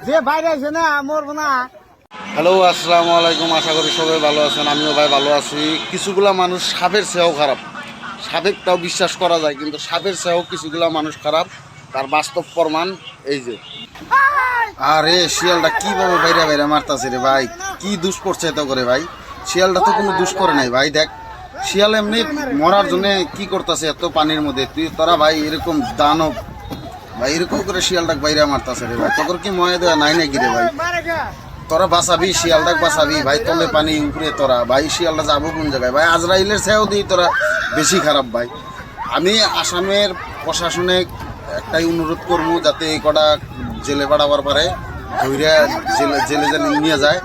যে বাইরে আছে না মরবো না। হ্যালো, আসসালামু আলাইকুম। আশা করি সবাই ভালো আছেন, আমিও ভাই ভালো আছি। কিছুগুলা মানুষ সাপের চেয়েও খারাপ। সাপেরটাও বিশ্বাস করা যায়, কিন্তু সাপের চেয়েও কিছুগুলা মানুষ খারাপ, তার বাস্তব প্রমাণ এই যে। আরে শিয়ালটা কিভাবে বাইরে বাইরে মারতাছে রে ভাই, কি দুষ করছে এত করে ভাই। শিয়ালটা তো কোনো দুষ করে নাই ভাই। দেখ শিয়াল এমনি মরার জন্য কি করতেছে এত পানির মধ্যে, তুই তোরা ভাই এরকম দানব ভাই, এরকম করে শিয়ালটাকে বাইরে মারতাছে রে ভাই। তোর কি মনে দেওয়া নাই নাকি রে ভাই? তোরা বাঁচাবি, শিয়ালটাকে বাঁচাবি ভাই। তলে পানি উপরে তোরা ভাই, শিয়ালটা যাবো কোন জায়গায় ভাই? আজরাইলের চেয়েও দিই তোরা বেশি খারাপ ভাই। আমি আসামের প্রশাসনে একটাই অনুরোধ করবো, যাতে এই কটা জেলে পাঠাবার পারে, ধৈর্য জেলে জেলে যেন নিয়ে যায়।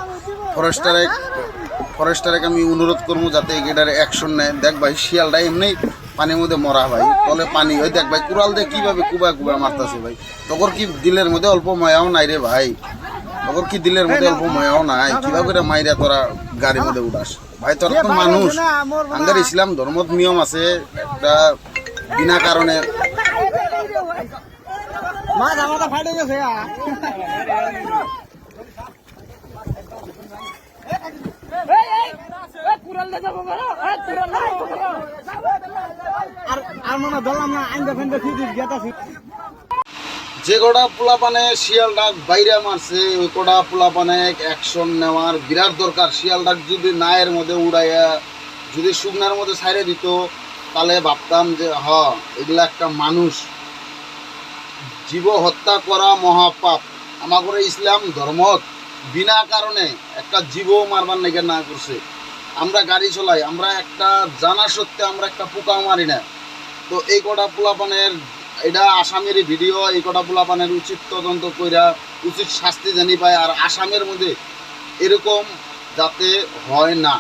ফরেস্টারে আমি অনুরোধ করবো যাতে এটার অ্যাকশন নেয়। দেখ ভাই শিয়ালটা এমনি পানির মধ্যে মরা ভাই, তলে পানি। ওই দেখ ভাই কুড়াল দিয়ে কীভাবে কুবা কুবা মারতেছে ভাই। তোর কি দিলের মধ্যে অল্প মায়াও নাই রে ভাই? তোর কি দিলের মধ্যে অল্প মায়াও নাই? কিভাবে করে মাইরা তোরা গাড়ির মধ্যে উঠাস ভাই? তোরা তো মানুষ। আমাদের ইসলাম ধর্মত নিয়ম আছে একটা, বিনা কারণে মাথা মাথা ফাটে গেছে। আর মনে ধরলাম না আইন্দা ফেন্দা ফিরিস গেতাছি। যে কটা পোলাপানে শিয়ালটাক বাইরে মারছে, ওই কটা পোলাপানে অ্যাকশন নেওয়ার বিরাট দরকার। শিয়ালটাক যদি নায়ের মধ্যে উড়াইয়া যদি শুকনার মধ্যে ছাইড়ে দিত, তাহলে ভাবতাম যে এগুলা একটা মানুষ। জীব হত্যা করা মহাপাপ। আমাদের ইসলাম ধর্ম বিনা কারণে একটা জীব মারবার নাকি না করছে। আমরা গাড়ি চলাই, আমরা একটা জানা সত্ত্বে আমরা একটা পোকা মারি না। তো এই কটা পোলাপানের, এটা আসামেরই ভিডিও, এই কটা পোলাপানের উচিত তদন্ত কইরা উচিত শাস্তি জানি পায়। আর আসামের মধ্যে এরকম যাতে হয় না।